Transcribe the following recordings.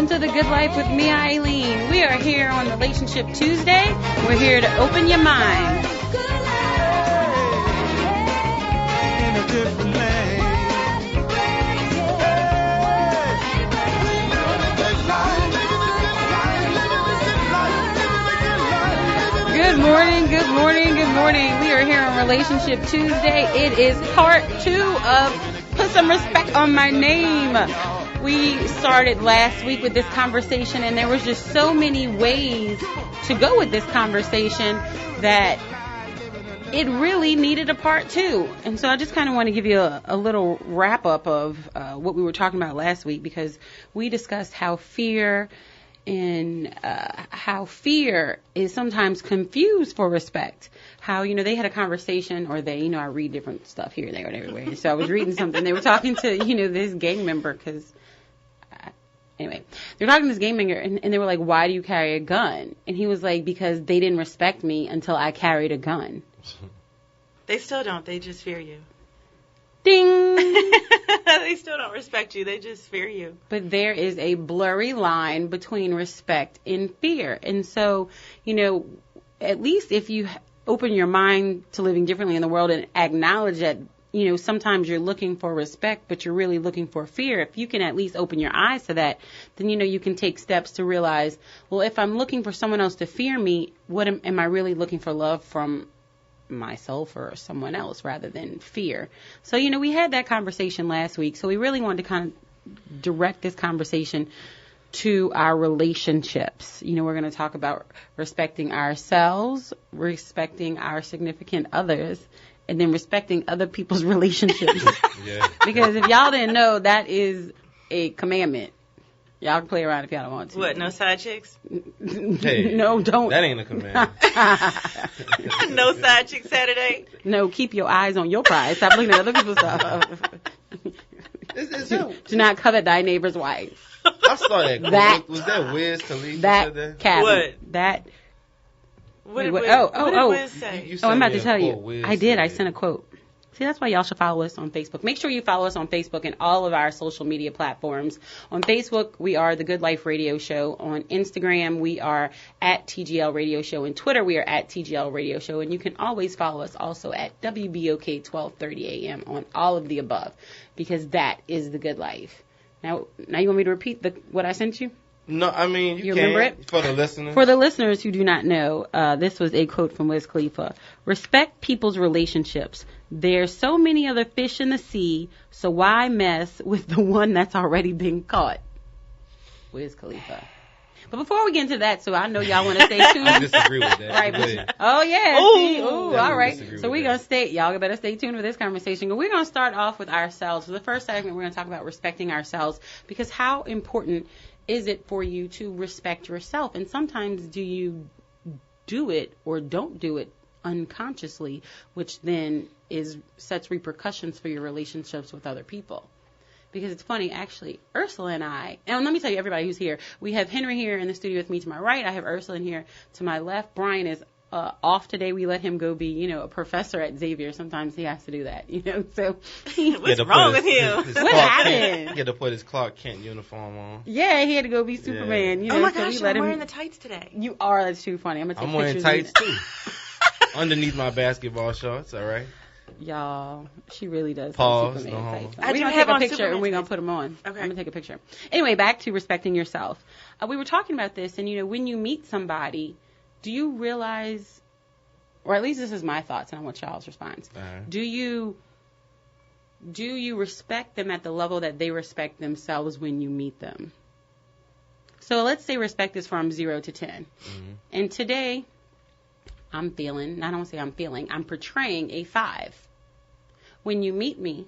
to The Good Life with me, Eileen. We are here on Relationship Tuesday. We're here to open your mind. Good morning, good morning, good morning. We are here on Relationship Tuesday. It is part 2 of Put Some Respect on My Name. We started last week with this conversation, and there was just so many ways to go with this conversation that it really needed a part 2. And so I just kind of want to give you a little wrap-up of what we were talking about last week, because we discussed how fear is sometimes confused for respect. How, they had a conversation, or they, I read different stuff here, there, and everywhere. So I was reading something. They were talking to, this gang member, because, anyway, they were talking to this gang member, and they were like, why do you carry a gun? And he was like, because they didn't respect me until I carried a gun. They still don't. They just fear you. Ding! They still don't respect you. They just fear you. But there is a blurry line between respect and fear. And so, at least if you open your mind to living differently in the world and acknowledge that, sometimes you're looking for respect, but you're really looking for fear. If you can at least open your eyes to that, then, you can take steps to realize, well, if I'm looking for someone else to fear me, what am I really looking for love from myself or someone else rather than fear? So, we had that conversation last week. So we really wanted to kind of direct this conversation to our relationships. We're going to talk about respecting ourselves, respecting our significant others, and then respecting other people's relationships. Yeah. Because if y'all didn't know, that is a commandment. Y'all can play around if y'all don't want to. What, no side chicks? Hey, no, don't. That ain't a command. No side chick Saturday? No, keep your eyes on your prize. Stop looking at other people's stuff. Do not covet thy neighbor's wife. I saw that. That was that Wiz Khalifa that said that? cabin. What? That. What did Wiz say? You I'm sent about me to a tell you. quote Wiz I did. said. I sent a quote. See, that's why y'all should follow us on Facebook. Make sure you follow us on Facebook and all of our social media platforms. On Facebook, we are The Good Life Radio Show. On Instagram, we are at TGL Radio Show. And Twitter, we are at TGL Radio Show. And you can always follow us also at WBOK 1230 AM on all of the above, because that is The Good Life. Now you want me to repeat what I sent you? No, I mean, you can. Remember it? For the listeners. For the listeners who do not know, this was a quote from Wiz Khalifa. Respect people's relationships. There's so many other fish in the sea, so why mess with the one that's already been caught? Wiz Khalifa. But before we get into that, so I know y'all want to stay tuned. I disagree with that. Right. Go ahead. Oh, yeah. Ooh. See? Ooh, all right. So we're going to y'all better stay tuned for this conversation. We're going to start off with ourselves. For the first segment, we're going to talk about respecting ourselves, because how important is it for you to respect yourself? And sometimes do you do it or don't do it unconsciously, which then sets repercussions for your relationships with other people. Because it's funny, actually, Ursula and let me tell you, everybody who's here, we have Henry here in the studio with me to my right. I have Ursula in here to my left. Brian is off today. We let him go be, a professor at Xavier. Sometimes he has to do that, so. What's wrong with him? What happened? He had to put his Clark Kent uniform on. Yeah, he had to go be Superman. Oh my so gosh, I'm wearing the tights today. You are. That's too funny. I'm wearing tights too. Underneath my basketball shorts, all right? Y'all, she really does. Pause. Superman No tights. I We're do going to have take a on picture Superman and we're going tights. to put them on. Okay. I'm going to take a picture. Anyway, back to respecting yourself. We were talking about this, and, when you meet somebody, do you realize, or at least this is my thoughts, and I want y'all's response. Right. Do you respect them at the level that they respect themselves when you meet them? So let's say respect is from 0 to 10. Mm-hmm. And today, I'm portraying a 5. When you meet me,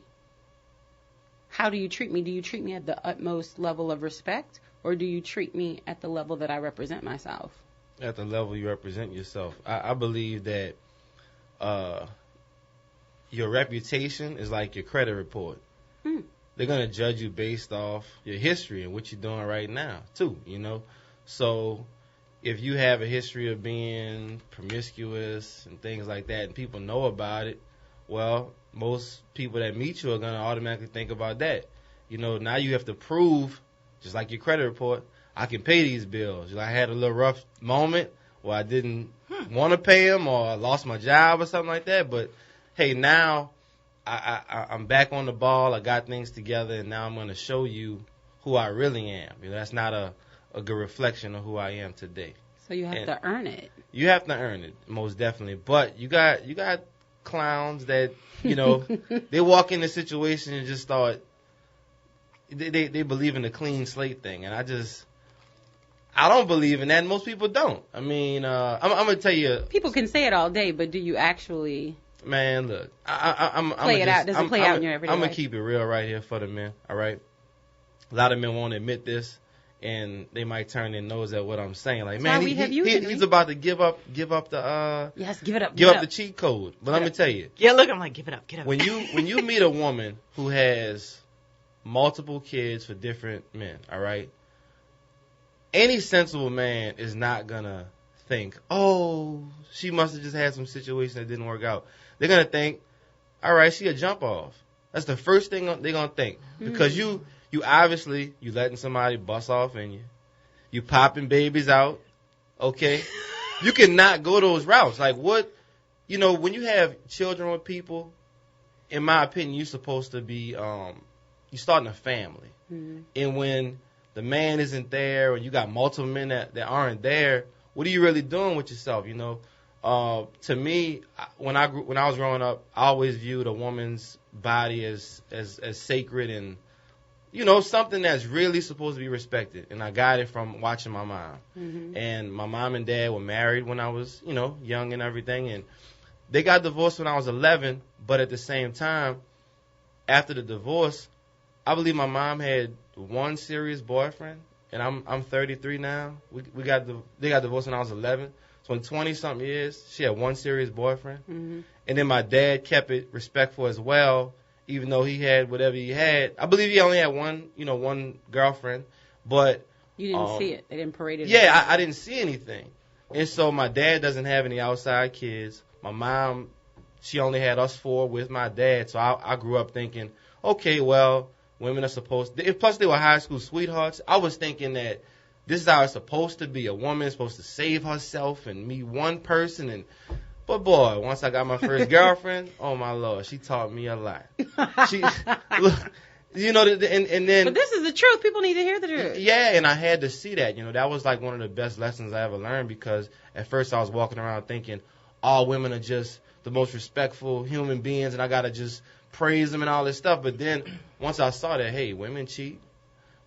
how do you treat me? Do you treat me at the utmost level of respect, or do you treat me at the level that I represent myself? At the level you represent yourself. I believe that your reputation is like your credit report. They're going to judge you based off your history and what you're doing right now, too, So if you have a history of being promiscuous and things like that, and people know about it, well, most people that meet you are going to automatically think about that. Now you have to prove, just like your credit report, I can pay these bills. I had a little rough moment where I didn't want to pay them or I lost my job or something like that. But, hey, now I'm back on the ball. I got things together, and now I'm going to show you who I really am. That's not a good reflection of who I am today. So you have to earn it. You have to earn it, most definitely. But you got clowns that, they walk in the situation and just start, they believe in the clean slate thing. And I don't believe in that, and most people don't. I mean, I'm going to tell you. People can say it all day, but do you actually... Man, look, I'm play it out. Does it play out in your everyday life? I'm going to keep it real right here for the men, all right? A lot of men won't admit this, and they might turn their nose at what I'm saying. Like, man, he's about to give up the yes, give it up. Give up the cheat code. But let me tell you. Yeah, look, I'm like, give it up, get up. When you meet a woman who has multiple kids for different men, all right? Any sensible man is not gonna think, oh, she must have just had some situation that didn't work out. They're gonna think, all right, she a jump off. That's the first thing they're gonna think, because you obviously you letting somebody bust off in you popping babies out, okay? You cannot go those routes. Like what, when you have children with people, in my opinion, you're supposed to be you're starting a family, and when the man isn't there, or you got multiple men that aren't there, what are you really doing with yourself? To me, when I was growing up, I always viewed a woman's body as sacred and something that's really supposed to be respected. And I got it from watching my mom. And my mom and dad were married when I was young and everything, and they got divorced when I was 11. But at the same time, after the divorce, I believe my mom had one serious boyfriend, and I'm 33 now. They got divorced when I was 11. So in 20-something years, she had one serious boyfriend. And then my dad kept it respectful as well, even though he had whatever he had. I believe he only had one girlfriend. But you didn't see it. They didn't parade it. Yeah, I didn't see anything. And so my dad doesn't have any outside kids. My mom, she only had us four with my dad. So I grew up thinking, okay, well, women are supposed to, plus they were high school sweethearts. I was thinking that this is how it's supposed to be. A woman is supposed to save herself and meet one person. But boy, once I got my first girlfriend, oh my Lord, she taught me a lot. And then. But this is the truth. People need to hear the truth. Yeah, and I had to see that. That was like one of the best lessons I ever learned, because at first I was walking around thinking all women are just the most respectful human beings, and I gotta just praise them and all this stuff. But then once I saw that, hey, women cheat,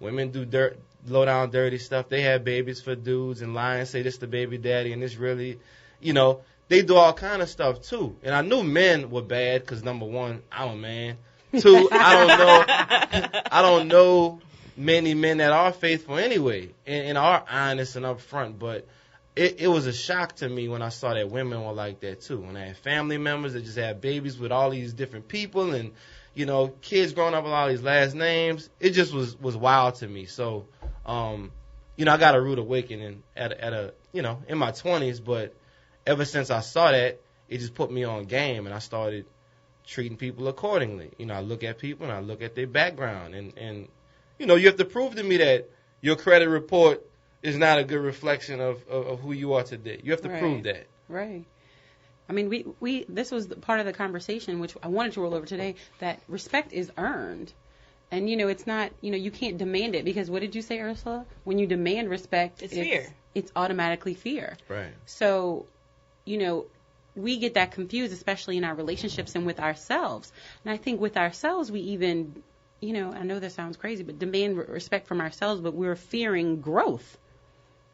women do low down dirty stuff. They have babies for dudes and lie and say this the baby daddy, and this really, they do all kind of stuff too. And I knew men were bad because, number one, I'm a man. Two, I don't know many men that are faithful anyway and are honest and upfront. But it was a shock to me when I saw that women were like that too. When I had family members that just had babies with all these different people and, kids growing up with all these last names, it just was wild to me. So, I got a rude awakening at in my 20s, but ever since I saw that, it just put me on game, and I started treating people accordingly. I look at people and I look at their background, and you have to prove to me that your credit report is not a good reflection of who you are today. You have to prove that. Right. I mean, we this was part of the conversation, which I wanted to roll over today, that respect is earned. And, it's not, you can't demand it, because what did you say, Ursula? When you demand respect, it's fear. It's automatically fear. Right. So, we get that confused, especially in our relationships and with ourselves. And I think with ourselves, we even, I know this sounds crazy, but demand respect from ourselves, but we're fearing growth.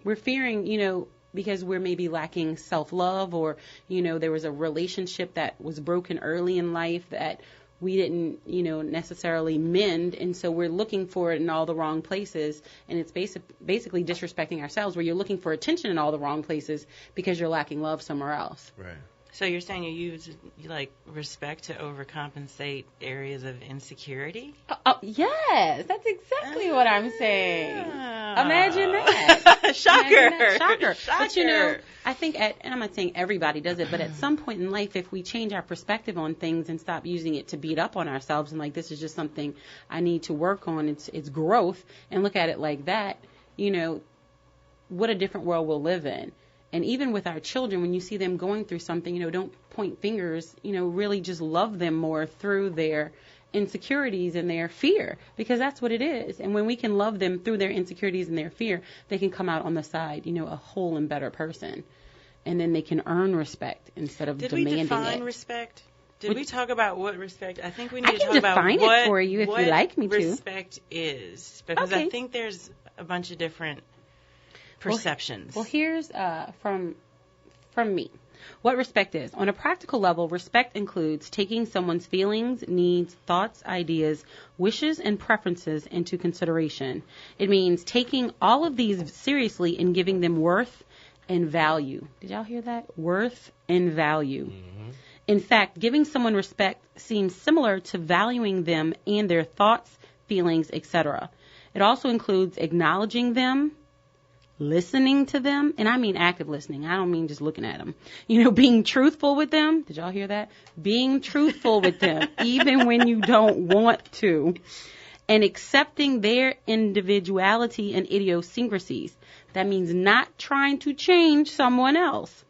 We're fearing, because we're maybe lacking self-love, or, there was a relationship that was broken early in life that we didn't, necessarily mend. And so we're looking for it in all the wrong places. And it's basically disrespecting ourselves, where you're looking for attention in all the wrong places because you're lacking love somewhere else. Right. So you're saying you like respect to overcompensate areas of insecurity? Yes, that's exactly what I'm saying. Imagine that. Shocker. But I think, and I'm not saying everybody does it, but at some point in life, if we change our perspective on things and stop using it to beat up on ourselves, and like, this is just something I need to work on, it's growth, and look at it like that, what a different world we'll live in. And even with our children, when you see them going through something, don't point fingers, really just love them more through their insecurities and their fear, because that's what it is. And when we can love them through their insecurities and their fear, they can come out on the side, a whole and better person. And then they can earn respect instead of demanding it. Did we define respect? Did we talk about what respect? I think we need to talk about what it for you if you like me to. Respect is, because I think there's a bunch of different perceptions. Well, here's from me. What respect is. On a practical level, respect includes taking someone's feelings, needs, thoughts, ideas, wishes, and preferences into consideration. It means taking all of these seriously and giving them worth and value. Did y'all hear that? Worth and value. Mm-hmm. In fact, giving someone respect seems similar to valuing them and their thoughts, feelings, etc. It also includes acknowledging them, listening to them, and I mean active listening. I don't mean just looking at them. Being truthful with them. Did y'all hear that? Being truthful with them, even when you don't want to. And accepting their individuality and idiosyncrasies. That means not trying to change someone else.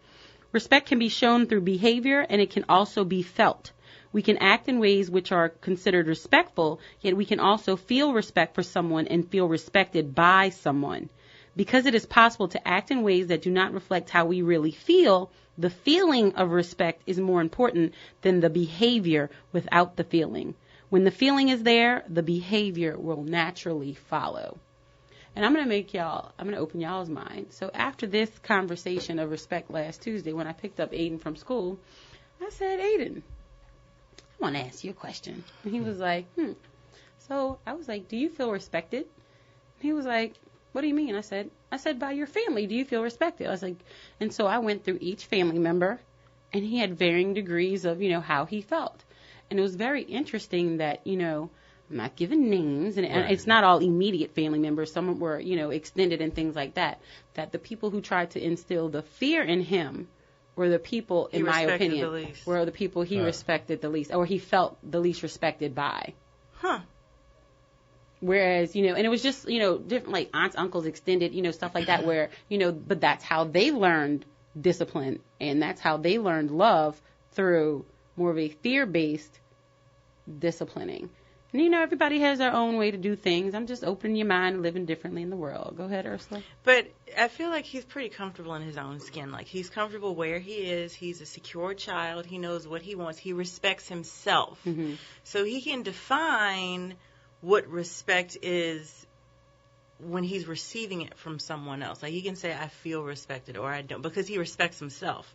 Respect can be shown through behavior, and it can also be felt. We can act in ways which are considered respectful, yet we can also feel respect for someone and feel respected by someone. Because it is possible to act in ways that do not reflect how we really feel, the feeling of respect is more important than the behavior without the feeling. When the feeling is there, the behavior will naturally follow. And I'm going to open y'all's mind. So after this conversation of respect last Tuesday, when I picked up Aiden from school, I said, Aiden, I want to ask you a question. And he was like, So I was like, do you feel respected? And he was like, what do you mean? I said, by your family, do you feel respected? I was like, and so I went through each family member, and he had varying degrees of, how he felt. And it was very interesting that, I'm not giving names, and it's not all immediate family members. Some were, extended and things like that. That the people who tried to instill the fear in him were the people, in my opinion, were the people he respected the least, or he felt the least respected by. Huh. Whereas, and it was just, different, like aunts, uncles, extended, stuff like that where, but that's how they learned discipline, and that's how they learned love, through more of a fear-based disciplining. And, everybody has their own way to do things. I'm just opening your mind and living differently in the world. Go ahead, Ursula. But I feel like he's pretty comfortable in his own skin. Like, he's comfortable where he is. He's a secure child. He knows what he wants. He respects himself. Mm-hmm. So he can define what respect is when he's receiving it from someone else. Like, he can say, I feel respected, or I don't, because he respects himself.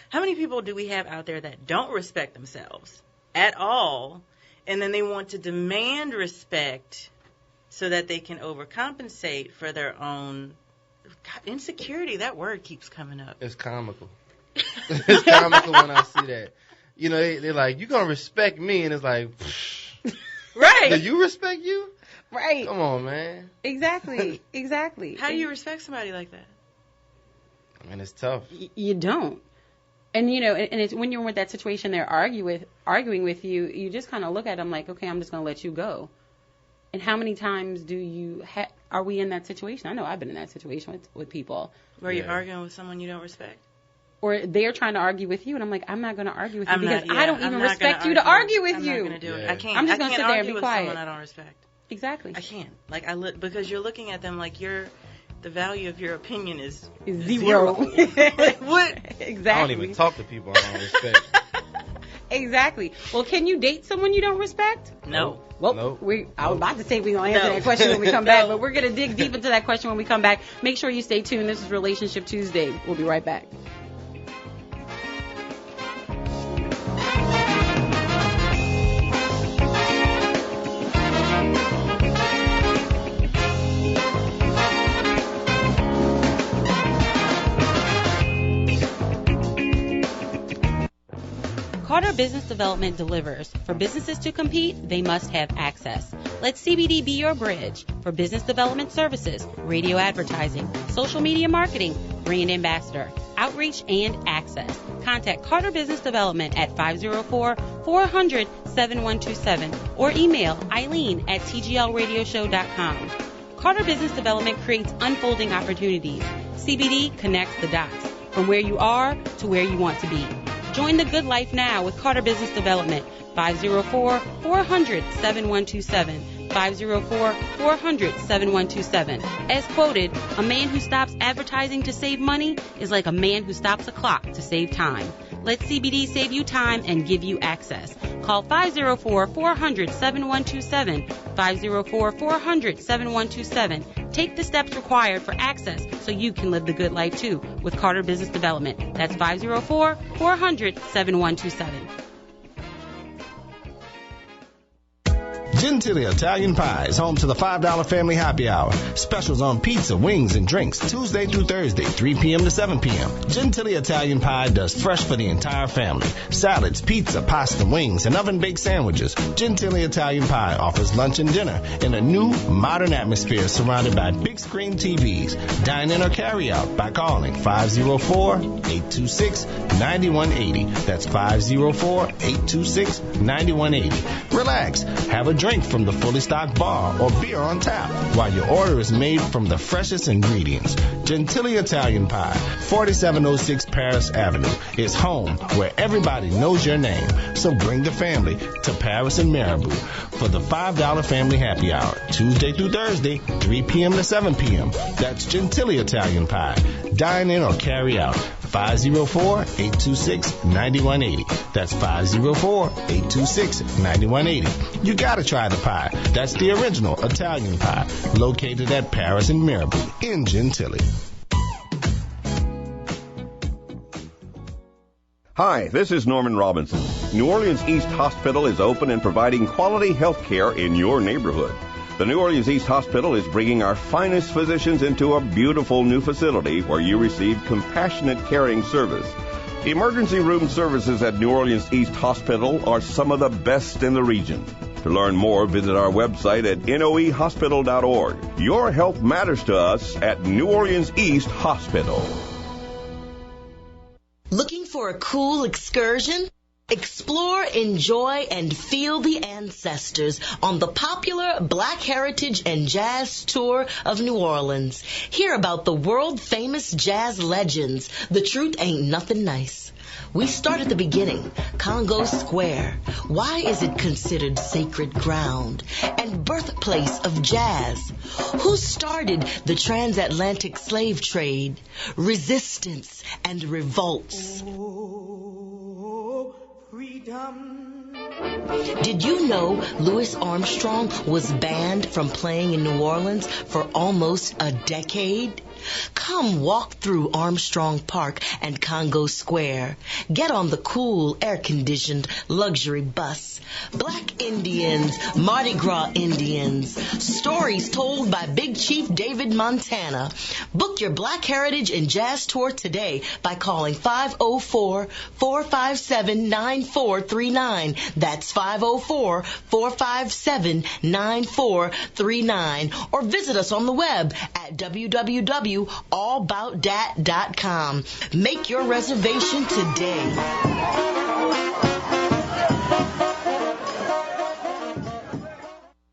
How many people do we have out there that don't respect themselves at all, and then they want to demand respect so that they can overcompensate for their own insecurity? That word keeps coming up. It's comical. It's comical when I see that. They're like, you're going to respect me, and it's like, right. Do you respect you? Right. Come on, man. Exactly. How do you respect somebody like that? I mean, it's tough. You don't. And, and it's when you're with that situation, they're arguing with you, you just kind of look at them like, okay, I'm just going to let you go. And how many times are we in that situation? I know I've been in that situation with people. Where you're arguing with someone you don't respect? Or they're trying to argue with you, and I'm like, I'm not going to argue with you because I don't even respect you to argue with you. I'm not going to do it. I can't. I'm just going to sit there and be quiet. Someone I don't respect. Exactly. I can't. Because you're looking at them like the value of your opinion is zero. What? Exactly. I don't even talk to people I don't respect. Exactly. Well, can you date someone you don't respect? No. Well, nope. I was about to say we're going to answer that question when we come back, but we're going to dig deep into that question when we come back. Make sure you stay tuned. This is Relationship Tuesday. We'll be right back. Carter Business Development delivers. For businesses to compete, they must have access. Let CBD be your bridge for business development services, radio advertising, social media marketing, brand ambassador, outreach, and access. Contact Carter Business Development at 504-400-7127 or email Eileen at tglradioshow.com. Carter Business Development creates unfolding opportunities. CBD connects the dots from where you are to where you want to be. Join the good life now with Carter Business Development. 504-400-7127. 504-400-7127. As quoted, a man who stops advertising to save money is like a man who stops a clock to save time. Let CBD save you time and give you access. Call 504-400-7127. 504-400-7127. Take the steps required for access so you can live the good life too with Carter Business Development. That's 504-400-7127. Gentili Italian Pie is home to the $5 Family Happy Hour. Specials on pizza, wings, and drinks Tuesday through Thursday, 3 p.m. to 7 p.m. Gentili Italian Pie does fresh for the entire family. Salads, pizza, pasta, wings, and oven-baked sandwiches. Gentili Italian Pie offers lunch and dinner in a new, modern atmosphere surrounded by big screen TVs. Dine in or carry out by calling 504-826-9180. That's 504-826-9180. Relax. Have a drink from the fully stocked bar or beer on tap while your order is made from the freshest ingredients. Gentili Italian Pie, 4706 Paris Avenue, is home where everybody knows your name. So bring the family to Paris and Marabou for the $5 Family Happy Hour, Tuesday through Thursday, 3 p.m. to 7 p.m. That's Gentili Italian Pie. Dine in or carry out. 504-826-9180. That's 504-826-9180. You gotta try the pie. That's the original Italian pie, located at Paris and Marabou in Gentili. Hi, this is Norman Robinson. New Orleans East Hospital is open and providing quality health care in your neighborhood. The New Orleans East Hospital is bringing our finest physicians into a beautiful new facility where you receive compassionate caring service. Emergency room services at New Orleans East Hospital are some of the best in the region. To learn more, visit our website at noehospital.org. Your health matters to us at New Orleans East Hospital. Looking for a cool excursion? Explore, enjoy, and feel the ancestors on the popular Black Heritage and Jazz Tour of New Orleans. Hear about the world-famous jazz legends. The truth ain't nothing nice. We start at the beginning, Congo Square. Why is it considered sacred ground and birthplace of jazz? Who started the transatlantic slave trade, resistance, and revolts? Freedom. Did you know Louis Armstrong was banned from playing in New Orleans for almost a decade? Come walk through Armstrong Park and Congo Square. Get on the cool, air-conditioned luxury bus. Black Indians, Mardi Gras Indians, stories told by Big Chief David Montana. Book your Black Heritage and Jazz Tour today by calling 504-457-9439. That's 504-457-9439. Or visit us on the web at www.allaboutdat.com. Make your reservation today.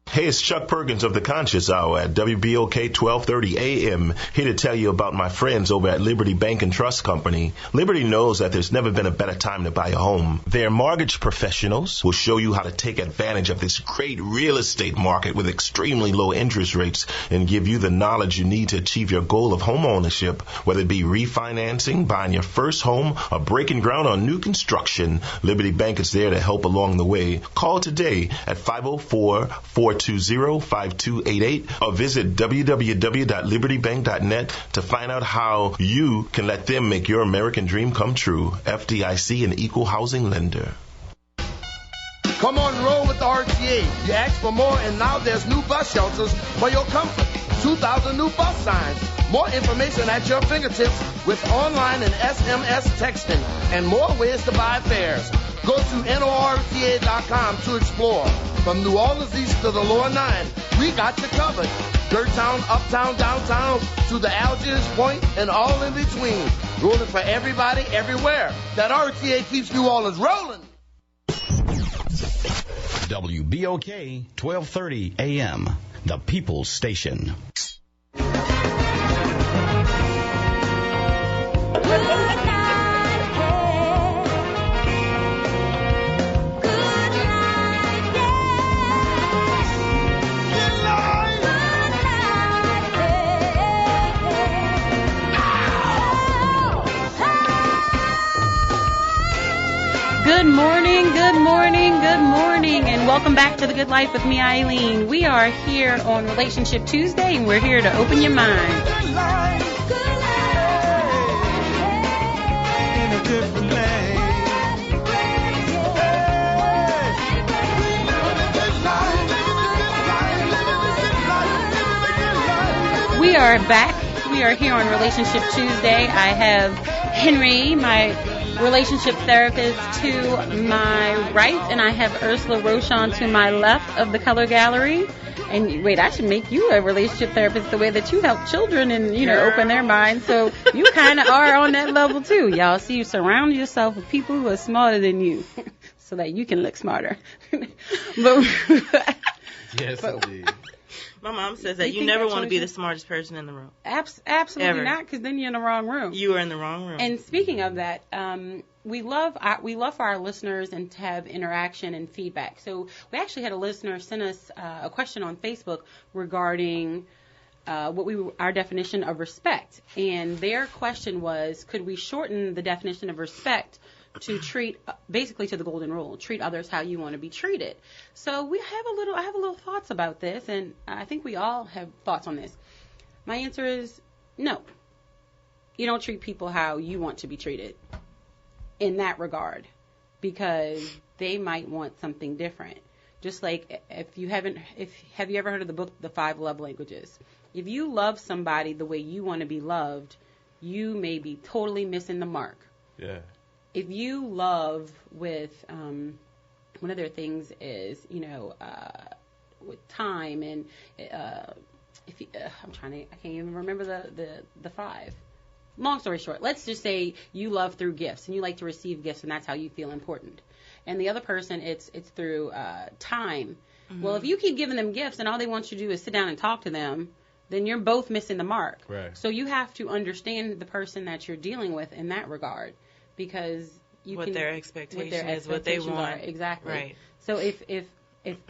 Hey, it's Chuck Perkins of The Conscious Hour at WBOK 1230 AM, here to tell you about my friends over at Liberty Bank and Trust Company. Liberty knows that there's never been a better time to buy a home. Their mortgage professionals will show you how to take advantage of this great real estate market with extremely low interest rates and give you the knowledge you need to achieve your goal of home ownership, whether it be refinancing, buying your first home, or breaking ground on new construction. Liberty Bank is there to help along the way. Call today at 504-420-5288 or visit www.libertybank.net to find out how you can let them make your American dream come true. FDIC, an equal housing lender. Come on, roll with the RTA. You asked for more, and now there's new bus shelters for your comfort. 2,000 new bus signs. More information at your fingertips with online and SMS texting and more ways to buy fares. Go to NORTA.com to explore. From New Orleans East to the Lower Nine, we got you covered. Dirt Town, Uptown, Downtown, to the Algiers Point, and all in between. Rolling for everybody, everywhere. That RTA keeps New Orleans rolling. WBOK 1230 AM, the People's Station. Good morning, good morning, good morning, and welcome back to The Good Life with me, Eileen. We are here on Relationship Tuesday, and we're here to open your mind. We are back. We are here on Relationship Tuesday. I have Henry, my relationship therapist, to my right, and I have Ursula Rochon to my left of the color gallery. And wait, I should make you a relationship therapist the way that you help children and, open their minds. So you kind of are on that level too, y'all. So you surround yourself with people who are smarter than you so that you can look smarter. Yes, indeed. My mom says that you never want to be the smartest person in the room. Absolutely Ever. not, because then you're in the wrong room. You are in the wrong room. And speaking of that, we love for our listeners and to have interaction and feedback. So we actually had a listener send us a question on Facebook regarding our definition of respect. And their question was, could we shorten the definition of respect to treat, basically to the golden rule, treat others how you want to be treated. So I have a little thoughts about this, and I think we all have thoughts on this. My answer is no. You don't treat people how you want to be treated in that regard, because they might want something different. Just like have you ever heard of the book, The 5 Love Languages? If you love somebody the way you want to be loved, you may be totally missing the mark. Yeah. If you love with, one of their things is, with time and, I can't even remember the 5. Long story short, let's just say you love through gifts and you like to receive gifts and that's how you feel important. And the other person, it's through time. Mm-hmm. Well, if you keep giving them gifts and all they want you to do is sit down and talk to them, then you're both missing the mark. Right. So you have to understand the person that you're dealing with in that regard. Because their expectation is, what they want. Exactly. Right. So if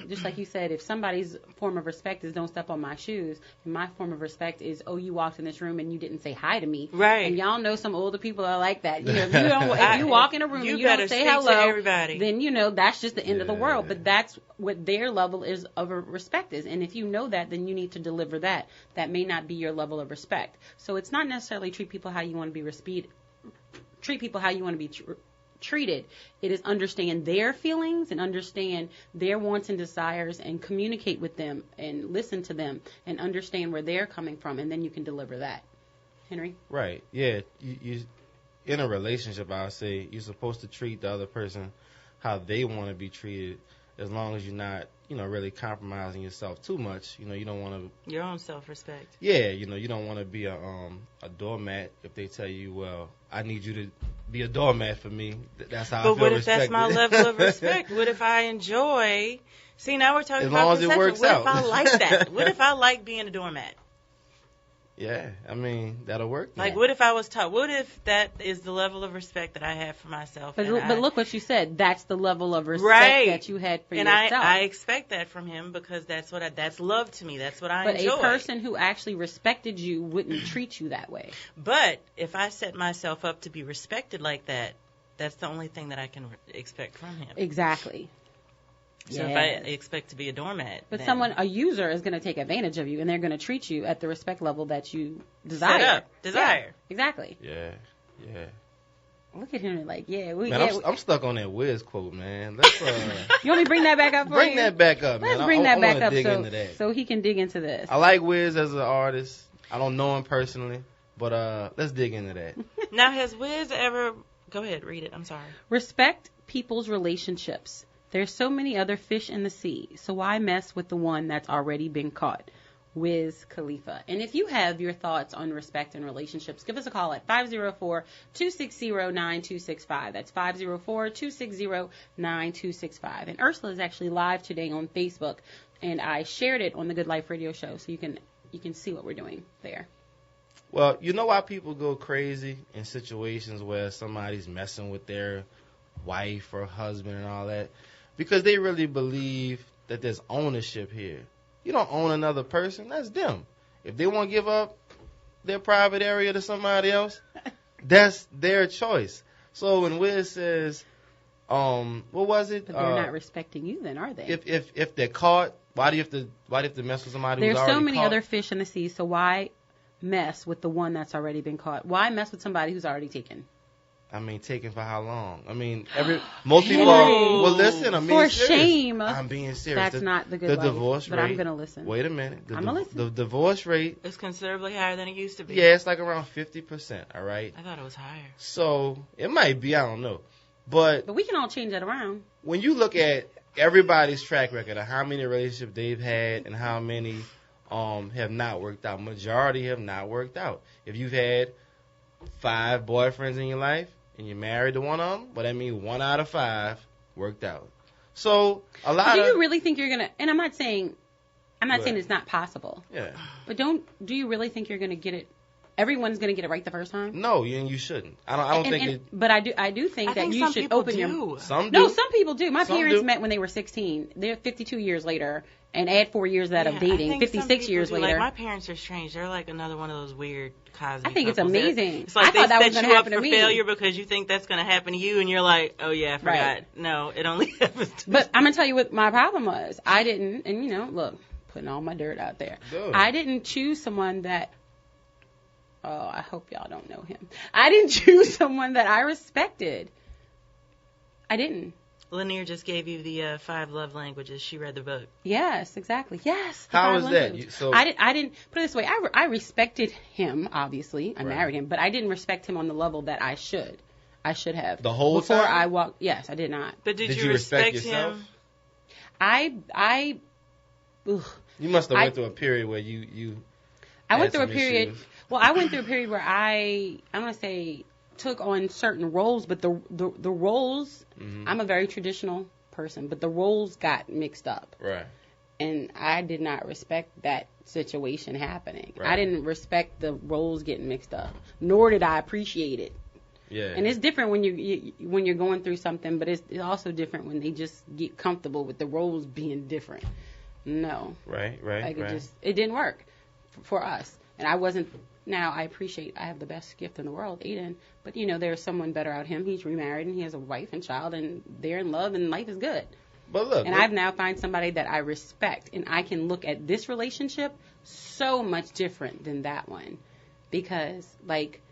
just like you said, if somebody's form of respect is don't step on my shoes, and my form of respect is, you walked in this room and you didn't say hi to me. Right. And y'all know some older people are like that. If you walk in a room and you don't say hello, everybody. Then that's just the end of the world. But that's what their level is of respect is. And if you know that, then you need to deliver that. That may not be your level of respect. So it's not necessarily treat people how you want to be treated. It is understand their feelings and understand their wants and desires and communicate with them and listen to them and understand where they're coming from, and then you can deliver that. Henry? Right. Yeah. You in a relationship, I would say you're supposed to treat the other person how they want to be treated, as long as you're not, really compromising yourself too much. You don't want to... Your own self-respect. Yeah, you don't want to be a doormat if they tell you, well, I need you to be a doormat for me. That's how I feel respected. But what if that's my level of respect? What if I enjoy... See, now we're talking about perception. As long as it works out. What if I like that? What if I like being a doormat? Yeah, that'll work. Like, what if I was taught? What if that is the level of respect that I have for myself? But look what you said. That's the level of respect that you had for yourself. And I expect that from him because that's love to me. That's what I enjoy. But a person who actually respected you wouldn't treat you that way. But if I set myself up to be respected like that, that's the only thing that I can expect from him. Exactly. So if I expect to be a doormat. But a user is going to take advantage of you, and they're going to treat you at the respect level that you desire. Set up. Desire. Yeah, exactly. Yeah. Look at him like, I'm stuck on that Wiz quote, man. Let's You want me to bring that back up for you? Bring that back up, man. Let's bring that back up into so he can dig into this. I like Wiz as an artist. I don't know him personally, but let's dig into that. Now, has Wiz ever... Go ahead, read it. I'm sorry. Respect people's relationships. There's so many other fish in the sea, so why mess with the one that's already been caught? Wiz Khalifa. And if you have your thoughts on respect and relationships, give us a call at 504-260-9265. That's 504-260-9265. And Ursula is actually live today on Facebook, and I shared it on the Good Life Radio Show, so you can see what we're doing there. Well, you know why people go crazy in situations where somebody's messing with their wife or husband and all that? Because they really believe that there's ownership here. You don't own another person. That's them. If they want to give up their private area to somebody else, that's their choice. So when Wiz says, what was it? But they're not respecting you then, are they? If they're caught, why do you have to mess with somebody who's already caught? There's so many other fish in the sea, so why mess with the one that's already been caught? Why mess with somebody who's already taken? I mean, taken for how long? I mean, most people are, well, listen, I'm being for serious. shame. I'm being serious. That's not the good life. The divorce rate. But I'm going to listen. Wait a minute. I'm going to listen. The divorce rate. It's considerably higher than it used to be. Yeah, it's like around 50%, all right? I thought it was higher. So, it might be, I don't know. But we can all change that around. When you look at everybody's track record of how many relationships they've had and how many have not worked out, majority have not worked out. If you've had 5 boyfriends in your life, and you're married to one of them, well, that means 1 out of 5 worked out. So do you really think you're gonna? And I'm not saying it's not possible. Yeah. But do you really think you're gonna get it? Everyone's gonna get it right the first time? No, and you shouldn't. I don't think it. But I do think that you should open your. Some do. No, some people do. My parents met when they were 16. They're 52 years later, and add 4 years that of dating. 56 years later. Like, my parents are strange. They're like another one of those weird Cosby. I think it's amazing. It's like I thought that was going to happen to me. Failure because you think that's going to happen to you, and you're like, oh yeah, I forgot. Right. No, it only happens to But I'm gonna tell you what my problem was. I didn't, and look, putting all my dirt out there. Good. I didn't choose someone that. Oh, I hope y'all don't know him. I didn't choose someone that I respected. I didn't. Lanier just gave you the 5 love languages. She read the book. Yes, exactly. Yes. How is that? I didn't put it this way. I respected him. Obviously, I married him, but I didn't respect him on the level that I should. I should have the whole before time. I walked. Yes, I did not. But did you respect yourself? him? I. Ugh. You must have went through a period where you. I went through a period. Issues. Well, I went through a period where I'm gonna say took on certain roles, but the roles. Mm-hmm. I'm a very traditional person, but the roles got mixed up. Right. And I did not respect that situation happening. Right. I didn't respect the roles getting mixed up, nor did I appreciate it. Yeah. And it's different when when you're going through something, but it's also different when they just get comfortable with the roles being different. No. Right. Like it didn't work for us. And I wasn't. Now I have the best gift in the world, Aiden. But there's someone better out him. He's remarried and he has a wife and child, and they're in love and life is good. But look, and I've now found somebody that I respect, and I can look at this relationship so much different than that one, because like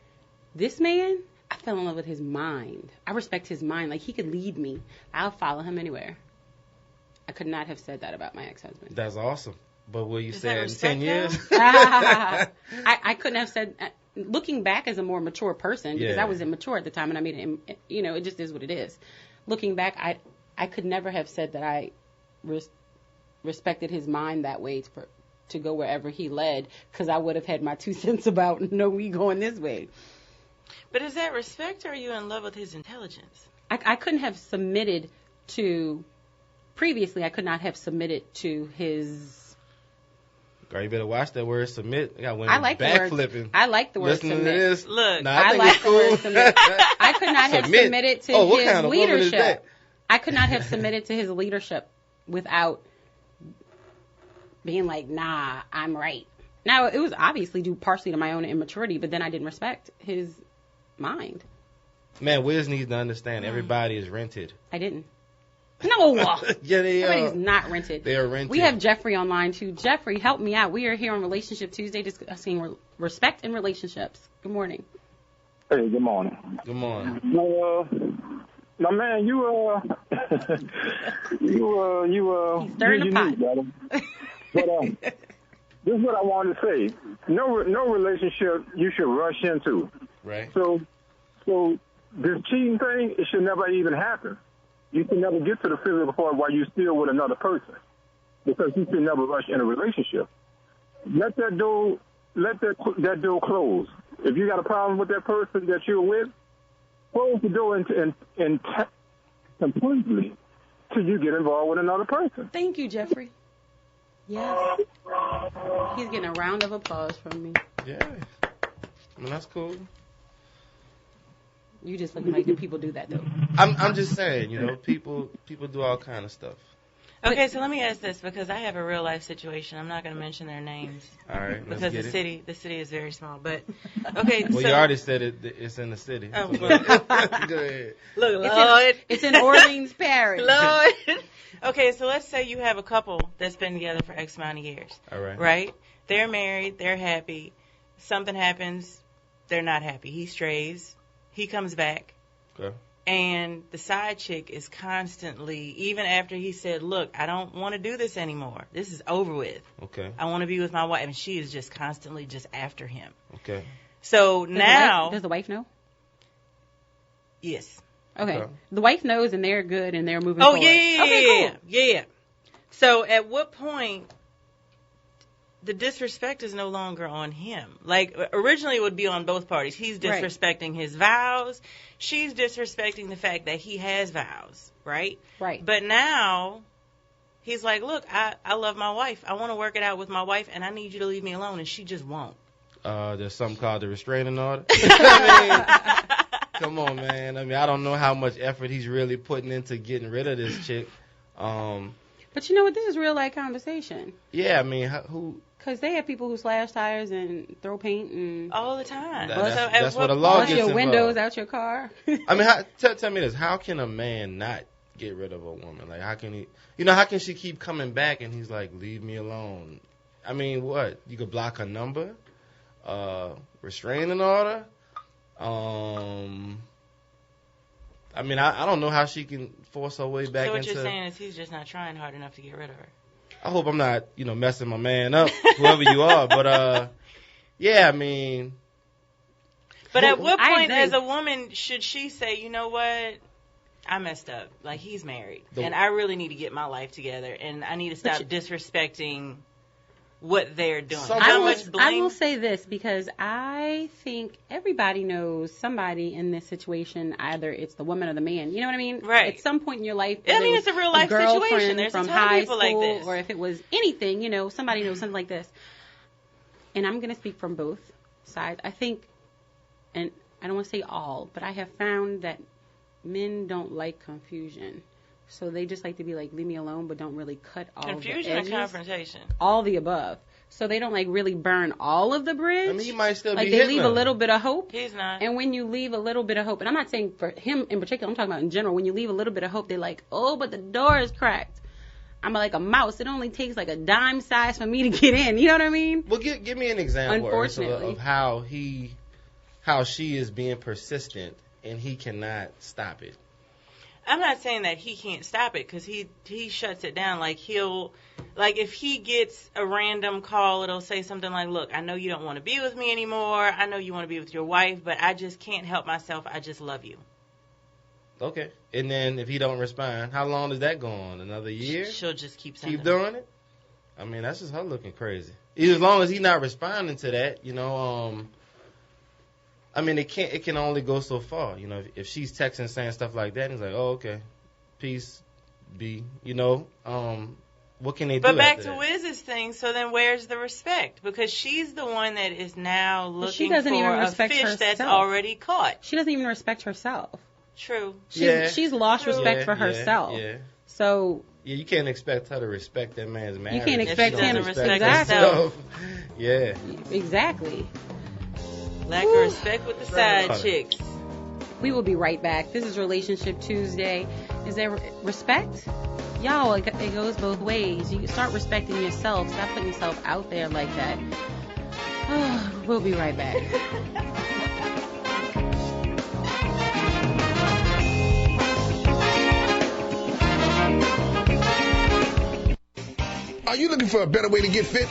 this man, I fell in love with his mind. I respect his mind. Like, he could lead me. I'll follow him anywhere. I could not have said that about my ex-husband. That's awesome. But will you say in 10 years? I couldn't have said. Looking back as a more mature person, because I was immature at the time, and I made it. It just is what it is. Looking back, I could never have said that I respected his mind that way to go wherever he led, because I would have had my 2 cents about we going this way. But is that respect, or are you in love with his intelligence? I couldn't have submitted to. Previously, I could not have submitted to his. Girl, you better watch that word submit. I like backflipping. I like the word Listening submit. To this. Look, I like the word submit. I could not have submitted to his kind of leadership. I could not have submitted to his leadership without being like, nah, I'm right. Now, it was obviously due partially to my own immaturity, but then I didn't respect his mind. Man, Wiz needs to understand everybody is rented. I didn't. No. Yeah, they are. Everybody's not rented. They are rented. We have Jeffrey online, too. Jeffrey, help me out. We are here on Relationship Tuesday discussing respect in relationships. Good morning. Hey, good morning. Good morning. My man, you He's stirring the pot. Brother. But this is what I wanted to say. No relationship you should rush into. Right. So this cheating thing, it should never even happen. You can never get to the physical part while you're still with another person, because you can never rush in a relationship. Let that door close. If you got a problem with that person that you're with, close the door completely till you get involved with another person. Thank you, Jeffrey. Yes. He's getting a round of applause from me. Yeah. I mean, that's cool. You just looking like, do people do that though? I'm just saying, people do all kind of stuff. Okay, so let me ask this, because I have a real life situation. I'm not going to mention their names. All right, because the city is very small. But okay, well, so you already said it's in the city. Oh, so well. go ahead. Look, Lord, it's in Orleans Parish. Lord. Okay, so let's say you have a couple that's been together for X amount of years. All right. Right? They're married. They're happy. Something happens. They're not happy. He strays. He comes back. Okay. And the side chick is constantly, even after he said, look, I don't want to do this anymore. This is over with. Okay. I want to be with my wife. And she is just constantly just after him. Okay. So now. Does the wife know? Yes. Okay. The wife knows and they're good and they're moving forward. Oh, yeah. Okay, cool. Yeah. So at what point the disrespect is no longer on him? Like, originally it would be on both parties. He's disrespecting his vows. She's disrespecting the fact that he has vows, right? Right. But now he's like, look, I love my wife. I want to work it out with my wife, and I need you to leave me alone. And she just won't. There's something called the restraining order. Come on, man. I mean, I don't know how much effort he's really putting into getting rid of this chick. But you know what? This is real life conversation. Yeah, I mean, who? Because they have people who slash tires and throw paint and all the time. That's what the law gets your involved. Windows out your car. I mean, tell me this: how can a man not get rid of a woman? Like, how can he? How can she keep coming back and he's like, leave me alone? I mean, what? You could block her number, restraining order. I mean, I don't know how she can force her way back into... So what you're saying is he's just not trying hard enough to get rid of her. I hope I'm not, messing my man up, whoever you are. But, yeah, I mean... But at what point as a woman should she say, you know what, I messed up. Like, he's married. And I really need to get my life together. And I need to stop disrespecting what they're doing. I will say this, because I think everybody knows somebody in this situation. Either it's the woman or the man. You know what I mean? Right. At some point in your life. I mean, it's a real life situation. There's from a ton of high people school, like this. or if it was anything, somebody knows something like this. And I'm going to speak from both sides. I think, and I don't want to say all, but I have found that men don't like confusion. So they just like to be like, leave me alone, but don't really cut all confusion the edges. and confrontation. All the above. So they don't really burn all of the bridge. I mean, you might still be hitting they leave them. a little bit of hope. He's not. And when you leave a little bit of hope, and I'm not saying for him in particular, I'm talking about in general, when you leave a little bit of hope, they're like, oh, but the door is cracked. I'm like a mouse. It only takes like a dime size for me to get in. You know what I mean? Well, give me an example Unfortunately. of how she is being persistent and he cannot stop it. I'm not saying that he can't stop it, because he shuts it down. Like, if he gets a random call, it'll say something like, look, I know you don't want to be with me anymore. I know you want to be with your wife, but I just can't help myself. I just love you. Okay. And then if he don't respond, how long does that go on? Another year? She'll just keep doing it? I mean, that's just her looking crazy. As long as he's not responding to that, I mean, it can only go so far. If she's texting saying stuff like that, and he's like, oh, okay, peace, B, what can they do? But back to Wiz's thing, so then where's the respect? Because she's the one that is now looking for a fish that's already caught. She doesn't even respect herself. True. She's lost respect for herself. Yeah. So... Yeah, you can't expect her to respect that man's marriage. You can't expect him to respect herself. Yeah. Exactly. Lack of respect with the side chicks. We will be right back. This is Relationship Tuesday. Is there respect? Y'all, it goes both ways. You start respecting yourself. Stop putting yourself out there like that. We'll be right back. Are you looking for a better way to get fit?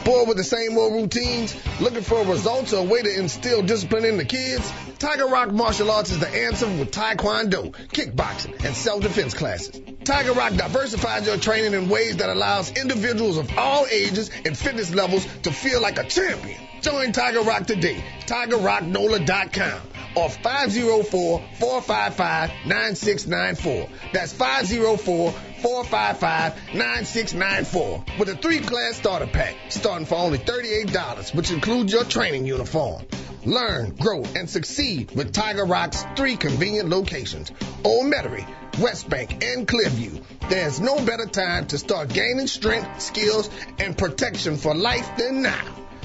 Bored with the same old routines? Looking for results or a way to instill discipline in the kids? Tiger Rock Martial Arts is the answer with Taekwondo, kickboxing, and self-defense classes. Tiger Rock diversifies your training in ways that allows individuals of all ages and fitness levels to feel like a champion. Join Tiger Rock today. TigerRockNola.com or 504-455-9694. That's 504-455-9694 with a 3-class starter pack starting for only $38, which includes your training uniform. Learn, grow, and succeed with Tiger Rock's 3 convenient locations: Old Metairie, West Bank, and Clearview. There's no better time to start gaining strength, skills, and protection for life than now.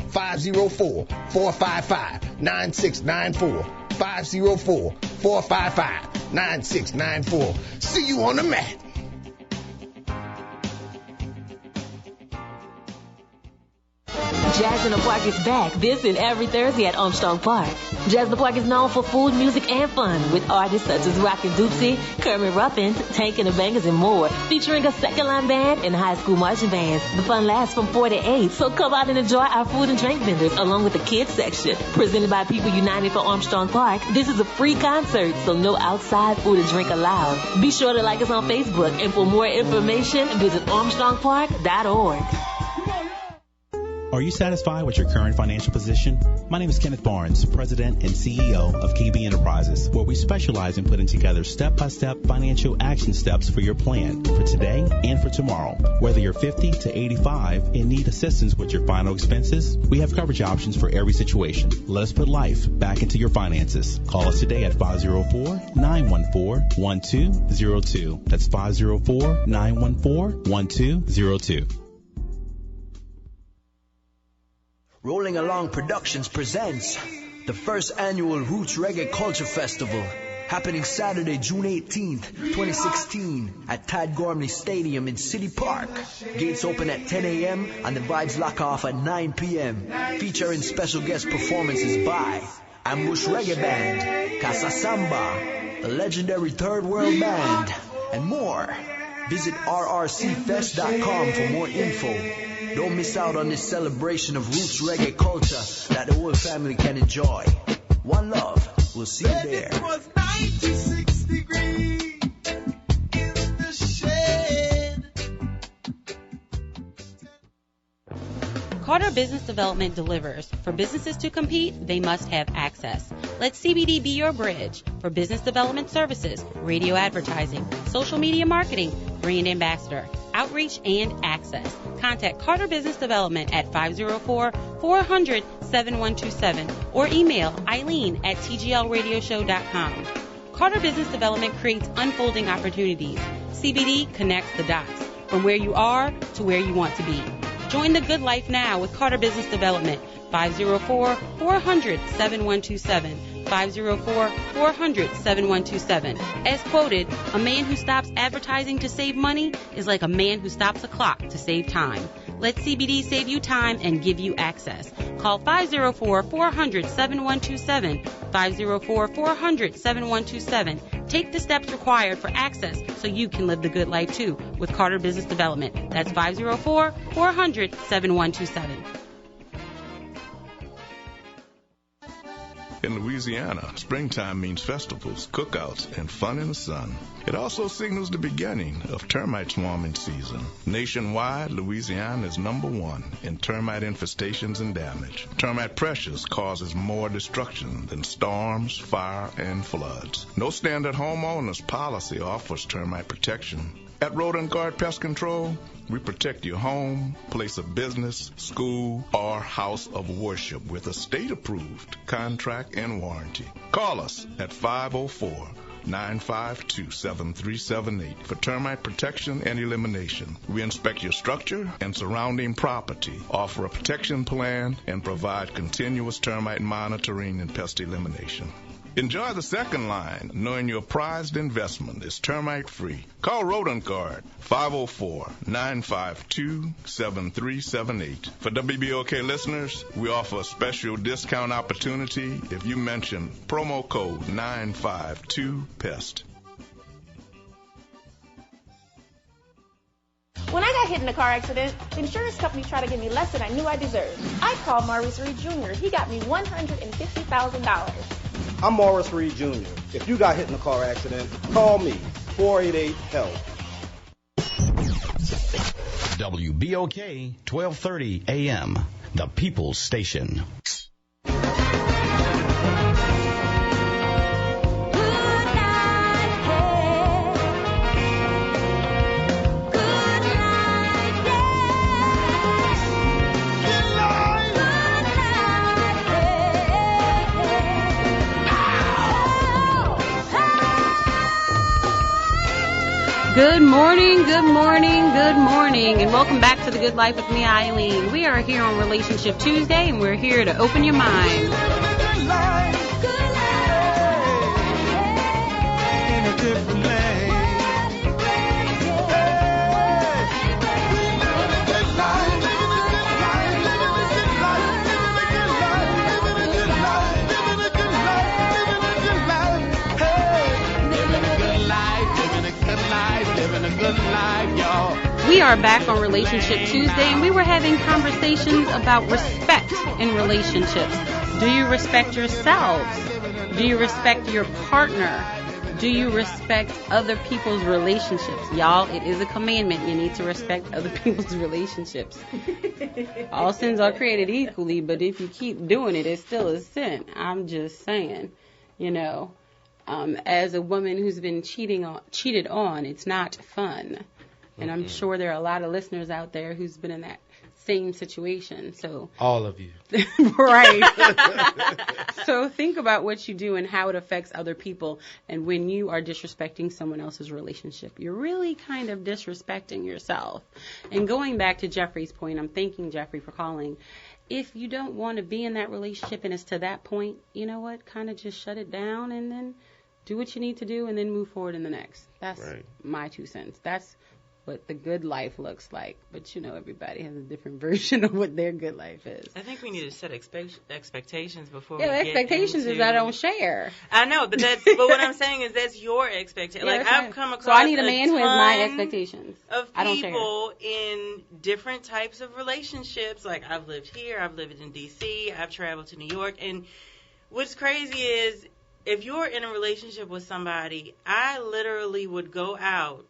504-455-9694. 504-455-9694. See you on the mat. Jazz in the Park is back this and every Thursday at Armstrong Park. Jazz in the Park is known for food, music, and fun with artists such as Rockin' Doopsie, Kermit Ruffin, Tank and the Bangers, and more, featuring a second-line band and high school marching bands. The fun lasts from 4 to 8, so come out and enjoy our food and drink vendors along with the kids section. Presented by People United for Armstrong Park, this is a free concert, so no outside food or drink allowed. Be sure to like us on Facebook, and for more information, visit armstrongpark.org. Are you satisfied with your current financial position? My name is Kenneth Barnes, President and CEO of KB Enterprises, where we specialize in putting together step-by-step financial action steps for your plan for today and for tomorrow. Whether you're 50 to 85 and need assistance with your final expenses, we have coverage options for every situation. Let us put life back into your finances. Call us today at 504-914-1202. That's 504-914-1202. Rolling Along Productions presents the first annual Roots Reggae Culture Festival, happening Saturday, June 18th, 2016 at Tad Gormley Stadium in City Park. Gates open at 10 a.m. and the vibes lock off at 9 p.m. Featuring special guest performances by Ambush Reggae Band, Casa Samba, the legendary Third World Band, and more. Visit rrcfest.com for more info. Don't miss out on this celebration of roots reggae culture that the whole family can enjoy. One love. We'll see you there. It was 96 degrees in the shade. Carter Business Development delivers. For businesses to compete, they must have access. Let CBD be your bridge for business development services, radio advertising, social media marketing, brand ambassador, outreach, and access. Contact Carter Business Development at 504-400-7127 or email Eileen@tglradioshow.com. Carter Business Development creates unfolding opportunities. CBD connects the dots from where you are to where you want to be. Join the good life now with Carter Business Development. 504-400-7127. 504-400-7127. As quoted, a man who stops advertising to save money is like a man who stops a clock to save time. Let CBD save you time and give you access. Call 504-400-7127. 504-400-7127. Take the steps required for access so you can live the good life too with Carter Business Development. That's 504-400-7127. In Louisiana, springtime means festivals, cookouts, and fun in the sun. It also signals the beginning of termite swarming season. Nationwide, Louisiana is #1 in termite infestations and damage. Termite pressures causes more destruction than storms, fire, and floods. No standard homeowner's policy offers termite protection. At Rodent Guard Pest Control, we protect your home, place of business, school, or house of worship with a state-approved contract and warranty. Call us at 504-952-7378 for termite protection and elimination. We inspect your structure and surrounding property, offer a protection plan, and provide continuous termite monitoring and pest elimination. Enjoy the second line, knowing your prized investment is termite-free. Call Rodent Guard, 504-952-7378. For WBOK listeners, we offer a special discount opportunity if you mention promo code 952PEST. When I got hit in a car accident, the insurance company tried to give me less than I knew I deserved. I called Maurice Reed Jr. He got me $150,000. I'm Maurice Reed Jr. If you got hit in a car accident, call me, 488-HELP. WBOK 1230 AM, the People's Station. Good morning, good morning, good morning, and welcome back to The Good Life with me, Eileen. We are here on Relationship Tuesday, and we're here to open your mind. We are back on Relationship Tuesday, and we were having conversations about respect in relationships. Do you respect yourselves? Do you respect your partner? Do you respect other people's relationships? Y'all, it is a commandment. You need to respect other people's relationships. All sins are created equally, but if you keep doing it, it's still a sin. I'm just saying, you know, as a woman who's been cheated on, it's not fun. And I'm sure there are a lot of listeners out there who's been in that same situation. So all of you. Right. So think about what you do and how it affects other people. And when you are disrespecting someone else's relationship, you're really kind of disrespecting yourself. And going back to Jeffrey's point, I'm thanking Jeffrey for calling. If you don't want to be in that relationship and it's to that point, you know what? Kind of just shut it down and then do what you need to do and then move forward in the next. That's my 2 cents. That's what the good life looks like. But, you know, everybody has a different version of what their good life is. I think we need to set expectations before we the get expectations into... is I don't share. I know, but what I'm saying is that's your expectation. Yeah, like, I've come across so I need a man who has my expectations. Of I don't share. people in different types of relationships. Like, I've lived here, I've lived in D.C., I've traveled to New York. And what's crazy is if you're in a relationship with somebody, I literally would go out,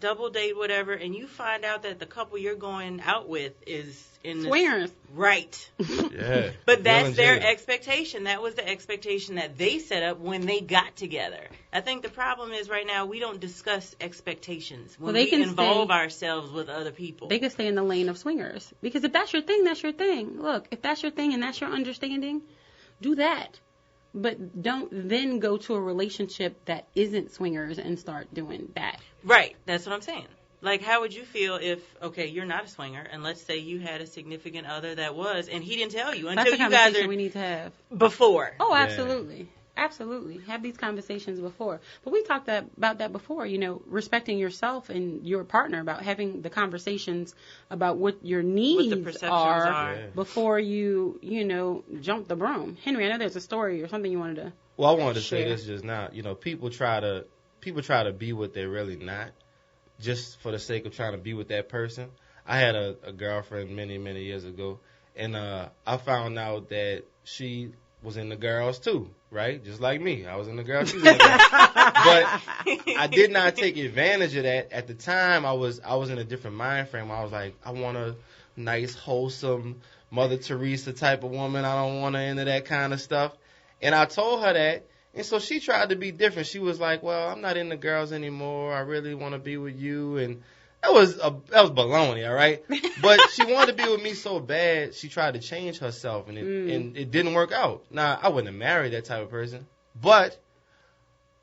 double date, whatever, and you find out that the couple you're going out with is in swingers. Right. Yeah. But that's their expectation. That was the expectation that they set up when they got together. I think the problem is right now we don't discuss expectations when we involve ourselves with other people. They can stay in the lane of swingers. Because if that's your thing, that's your thing. Look, if that's your thing and that's your understanding, do that. But don't then go to a relationship that isn't swingers and start doing that. Right. That's what I'm saying. Like, how would you feel if, okay, you're not a swinger, and let's say you had a significant other that was, and he didn't tell you until That's a you guys conversation are we need to have before. Oh, absolutely. Yeah. Absolutely. Have these conversations before. But we talked about that before, you know, respecting yourself and your partner, about having the conversations about what your needs are before you know, jump the broom. Henry, I know there's a story or something you wanted to Well, I wanted to share. say this just now. You know, people try to be what they're really not, just for the sake of trying to be with that person. I had a girlfriend many, many years ago, and I found out that she was in the girls too, right? Just like me. I was in the girls too. But I did not take advantage of that. At the time, I was in a different mind frame. I was like, I want a nice, wholesome Mother Teresa type of woman. I don't want her into that kind of stuff. And I told her that. And so she tried to be different. She was like, well, I'm not into girls anymore. I really want to be with you. And that was baloney, all right? But she wanted to be with me so bad, she tried to change herself, and it didn't work out. Now, I wouldn't have married that type of person, but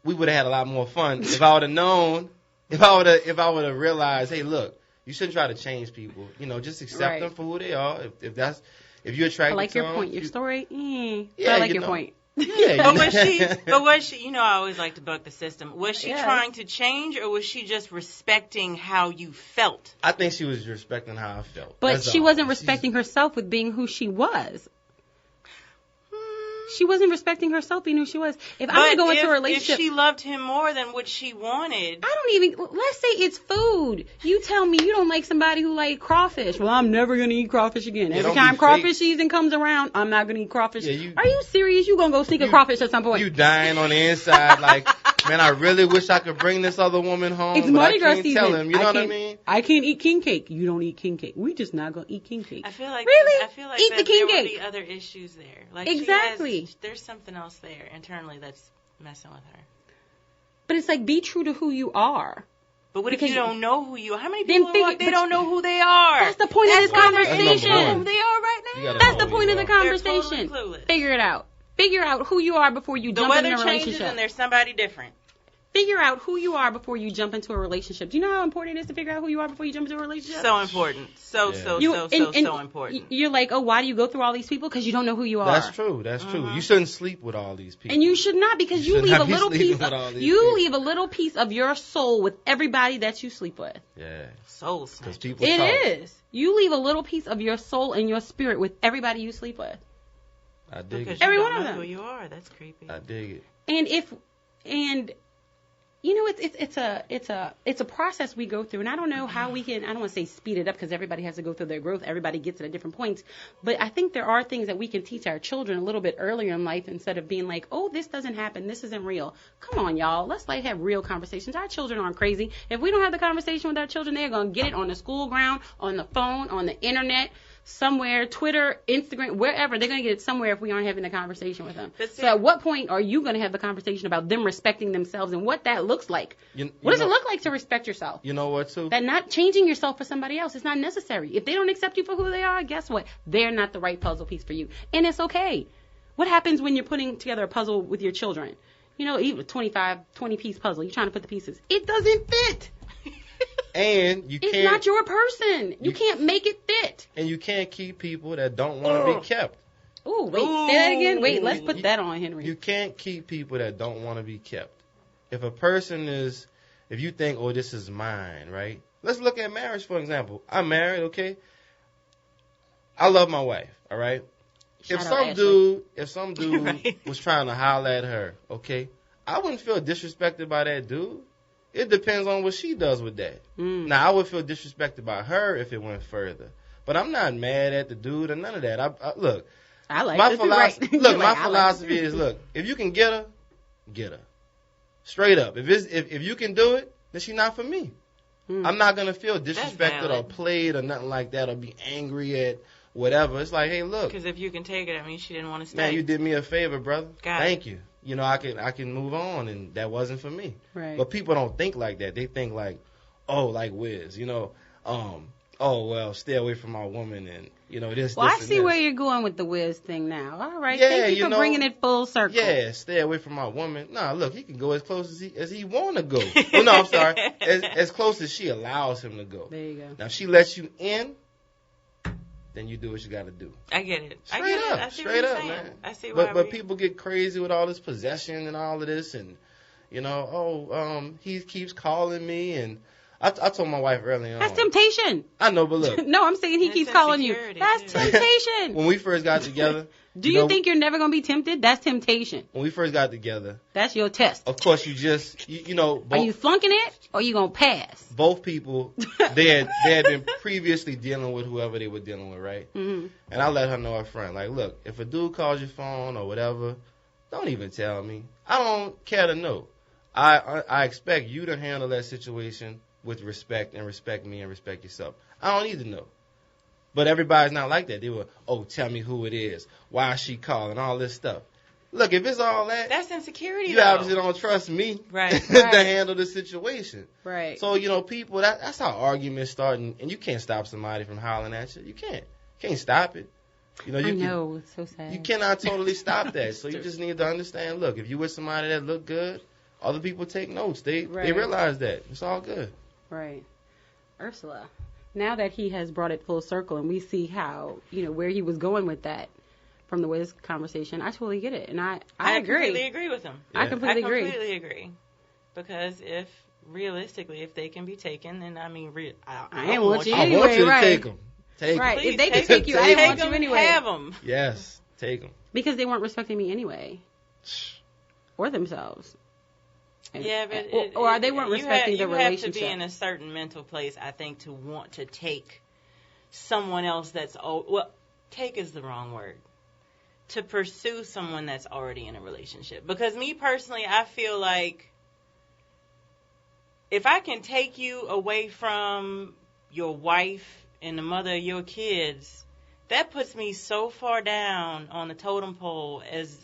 we would have had a lot more fun if I would have known, if I would have realized, hey, look, you shouldn't try to change people. You know, just accept them for who they are. If you're attracted to them. I like your point. Your story, I like your point. Yeah, but was she, you know, I always like to buck the system. Was she trying to change, or was she just respecting how you felt? I think she was respecting how I felt. But she wasn't respecting herself with being who she was. She wasn't respecting herself being who she was. If I'm going to go into a relationship... If she loved him more than what she wanted... Let's say it's food. You tell me you don't like somebody who like crawfish. Well, I'm never going to eat crawfish again. Every time crawfish season comes around, I'm not going to eat crawfish. Yeah, are you serious? You going to go sneak a crawfish at some point? You dying on the inside like, man, I really wish I could bring this other woman home. It's Mardi Gras season. Tell him, you know what I mean? I can't eat king cake. You don't eat king cake. We just not going to eat king cake. I feel like eat the king there cake. would be other issues there. Like exactly. There's something else there internally that's messing with her. But it's like, be true to who you are. But what if you don't know who you are? How many people they don't know who they are? That's the point of this conversation. Who they are right now. That's the point of the conversation. Totally Figure it out. Figure out who you are before you jump in a relationship. The weather changes and there's somebody different. Figure out who you are before you jump into a relationship. Do you know how important it is to figure out who you are before you jump into a relationship? So important. So important. You're like, oh, why do you go through all these people? Because you don't know who you are. That's true. That's true. You shouldn't sleep with all these people. And you should not, because you leave a little piece. Leave a little piece of your soul with everybody that you sleep with. Yeah. Soul. Because people It talk. is. You leave a little piece of your soul and your spirit with everybody you sleep with. I dig it. Every you one don't of know them. who you are. That's creepy. I dig it. And you know, it's a process we go through, and I don't know how we can. I don't want to say speed it up, because everybody has to go through their growth. Everybody gets it at different points, but I think there are things that we can teach our children a little bit earlier in life, instead of being like, oh, this doesn't happen, this isn't real. Come on, y'all, let's have real conversations. Our children aren't crazy. If we don't have the conversation with our children, they're gonna get it on the school ground, on the phone, on the internet, somewhere, Twitter, Instagram, wherever. They're going to get it somewhere if we aren't having a conversation with them. So at what point are you going to have the conversation about them respecting themselves and what that looks like? What does it look like to respect yourself? You know what, too? That not changing yourself for somebody else is not necessary. If they don't accept you for who they are, guess what? They're not the right puzzle piece for you. And it's okay. What happens when you're putting together a puzzle with your children? You know, even a 20-piece puzzle. You're trying to put the pieces. It doesn't fit. And you can't. It's not your person. You can't make it fit. And you can't keep people that don't want to be kept. Ooh, wait, say that again. Wait, let's put that on, Henry. You can't keep people that don't want to be kept. If a person is, if you think, oh, this is mine, right? Let's look at marriage, for example. I'm married, okay? I love my wife, all right? If some dude right. was trying to holler at her, okay, I wouldn't feel disrespected by that dude. It depends on what she does with that. Now, I would feel disrespected by her if it went further. But I'm not mad at the dude or none of that. Look, I like my philosophy. Look, my philosophy is, look, if you can get her, get her. Straight up. If you can do it, then she's not for me. I'm not gonna feel disrespected or played or nothing like that or be angry at whatever. It's like, hey, look. Because if you can take it, I mean, she didn't want to stay. Man, you did me a favor, brother. Thank you. You know, I can move on, and that wasn't for me. Right. But people don't think like that. They think like, oh, like Wiz, you know, oh, well, stay away from my woman, and, you know, this, well, this, I and see this. where you're going with the Wiz thing now. All right. Yeah, Thank you for bringing it full circle. Yeah, stay away from my woman. Nah, look, he can go as close as he want to go. Well, no, I'm sorry. As close as she allows him to go. There you go. Now, if she lets you in, then you do what you got to do. I get it. Straight up, man. I see but people get crazy with all this possession and all of this, and, you know, he keeps calling me, and I told my wife earlier on. That's temptation. I know, but look. No, I'm saying he keeps calling you. That's temptation. When we first got together. Do you think you're never going to be tempted? That's temptation. When we first got together. That's your test. Of course, you know. Are you flunking it or are you going to pass? Both people, they had been previously dealing with whoever they were dealing with, right? Mm-hmm. And I let her know up front, like, look, if a dude calls your phone or whatever, don't even tell me. I don't care to know. I expect you to handle that situation with respect and respect me and respect yourself. I don't need to know. But everybody's not like that. They were, oh, tell me who it is. Why is she calling? All this stuff. Look, if it's all that. That's insecurity, you obviously don't trust me right. to handle the situation. Right. So, you know, people, that's how arguments start. And you can't stop somebody from hollering at you. You can't stop it. You know, I know. It's so sad. You cannot totally stop that. So you just need to understand, look, if you with somebody that look good, other people take notes. They realize that. It's all good. Right. Ursula. Now that he has brought it full circle and we see how, you know, where he was going with that from the Wiz conversation, I totally get it. And I agree. I completely agree with him. Yeah. I completely agree. Because if they can be taken, then I mean, I ain't want you anyway. I want you to right. take them. Right. Please, if they can take you, I didn't want you anyway. Have them. Yes. Take them. Because they weren't respecting me anyway. Or themselves. Yeah, but or they weren't respecting the relationship. You have to be in a certain mental place, I think, to want to take someone else that's take is the wrong word. To pursue someone that's already in a relationship. Because me personally, I feel like if I can take you away from your wife and the mother of your kids, that puts me so far down on the totem pole as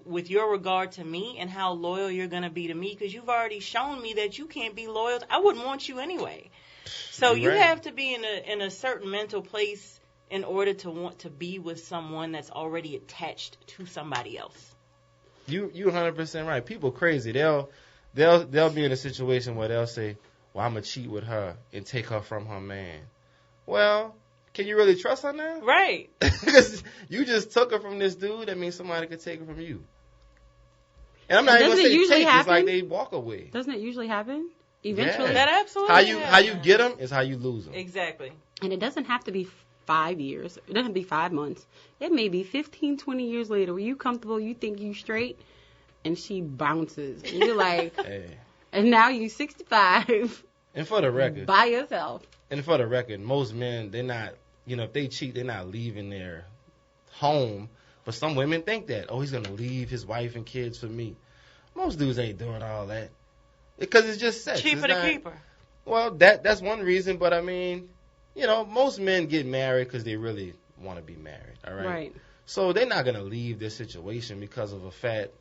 with your regard to me and how loyal you're going to be to me, because you've already shown me that you can't be loyal. I wouldn't want you anyway. So you have to be in a certain mental place in order to want to be with someone that's already attached to somebody else. You 100% right. People crazy. They'll they'll be in a situation where they'll say, well, I'm going to cheat with her and take her from her man. Well, can you really trust her now? Right. Because you just took her from this dude. That means somebody could take her from you. And I'm not even going to say take. It's like they walk away. Doesn't it usually happen? Eventually. That absolutely how you get them is how you lose them. Exactly. And it doesn't have to be 5 years. It doesn't have to be 5 months. It may be 15, 20 years later where you comfortable, you think you straight, and she bounces. And you're like, Hey. And now you 65. And for the record. By yourself. And for the record, most men, they're not, if they cheat, they're not leaving their home. But some women think that. Oh, he's going to leave his wife and kids for me. Most dudes ain't doing all that. Because it's just sex. Cheaper to keep her. Well, that's one reason. But, I mean, most men get married because they really want to be married. All right? Right. So they're not going to leave this situation because of a fat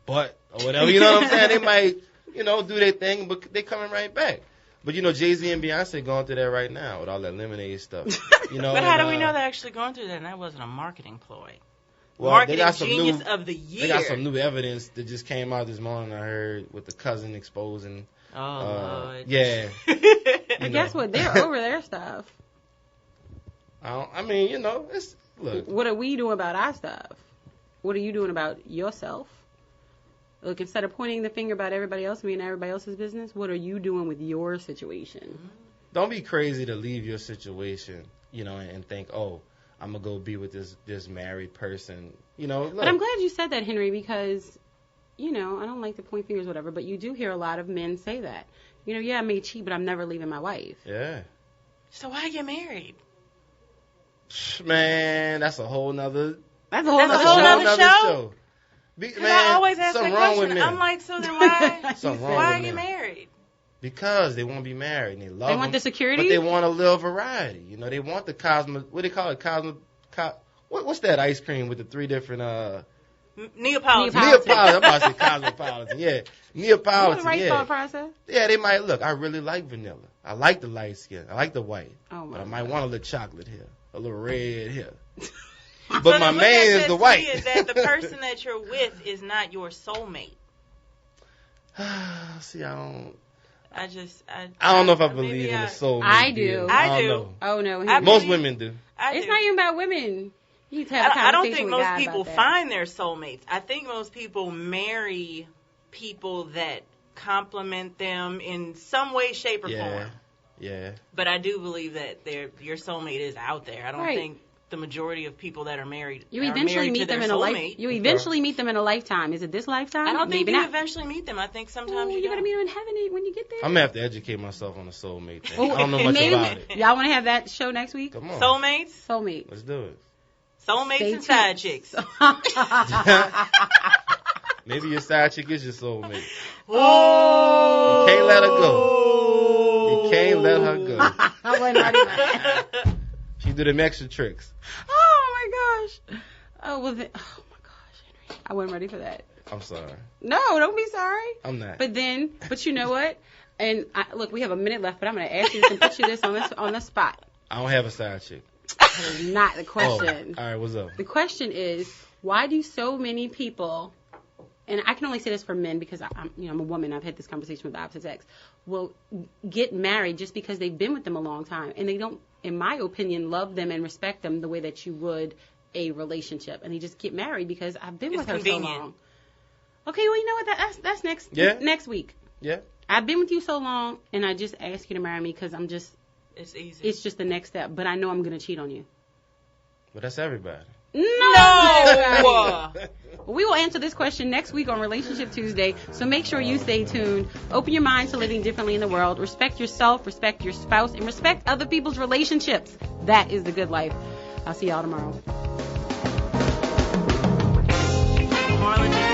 butt or whatever. You know what I'm saying? They might, do their thing, but they coming right back. But, Jay-Z and Beyonce going through that right now with all that lemonade stuff. But how do we know they're actually going through that and that wasn't a marketing ploy? Well, Marketing genius of the year. They got some new evidence that just came out this morning, I heard, with the cousin exposing. Oh, Lord. Yeah. But guess what? They're over their stuff. It's, look. What are we doing about our stuff? What are you doing about yourself? Look, instead of pointing the finger about everybody else being everybody else's business, what are you doing with your situation? Don't be crazy to leave your situation, and think, oh, I'm going to go be with this married person. Look. But I'm glad you said that, Henry, because, I don't like to point fingers or whatever, but you do hear a lot of men say that. I may cheat, but I'm never leaving my wife. Yeah. So why get married? Man, that's a whole nother... That's a whole nother show? Man, I always ask that question. I'm like, so then why get married? Because they want to be married and they love They want the security? But they want a little variety. They want the what do they call it? What's that ice cream with the 3 different... Neapolitan. I'm about to say cosmopolitan. Yeah, Neapolitan. Right yeah. thought process? Yeah, they might look. I really like vanilla. I like the light skin. I like the white. Oh my but I might want a little chocolate here, a little red here. But so my man is the white. Is that the person that you're with is not your soulmate? See, I don't know if I believe in a soulmate. I do. I do. Oh no, most women do. It's not even about women. You need to have a conversation I don't think with most God people about that. find their soulmates. I think most people marry people that complement them in some way, shape, or form. Yeah. But I do believe that your soulmate is out there. I don't Right. think the majority of people that are married You are eventually married meet to them their in a soulmate. You eventually meet them in a lifetime. Is it this lifetime? I don't think Maybe you not. eventually meet them. I think sometimes You're gonna meet them in heaven when you get there. I'm gonna have to educate myself on the soulmate thing. Oh, I don't know much maybe about it. Y'all want to have that show next week? Come on. Soulmates? Soulmate. Let's do it. Soulmates Stay and side chicks. Maybe your side chick is your soulmate. Oh. You can't let her go. You can't let her go. I wasn't ready for that. She do them extra tricks. Oh my gosh. Oh my gosh, Henry. I wasn't ready for that. I'm sorry. No, don't be sorry. I'm not. But you know what? And look, we have a minute left, but I'm going to ask you this and put you this on the spot. I don't have a side chick. That is not the question. Oh, all right, what's up? The question is, why do so many people, and I can only say this for men because I'm a woman. I've had this conversation with the opposite sex. Will get married just because they've been with them a long time, and they don't, in my opinion, love them and respect them the way that you would a relationship, and they just get married because I've been with her so long. Okay, well, you know what? That's next week. Yeah. I've been with you so long, and I just ask you to marry me because I'm just. It's easy. It's just the next step, but I know I'm gonna cheat on you. But that's everybody. No! We will answer this question next week on Relationship Tuesday, so make sure you stay tuned. Open your mind to living differently in the world. Respect yourself, respect your spouse, and respect other people's relationships. That is the good life. I'll see y'all tomorrow. Marlon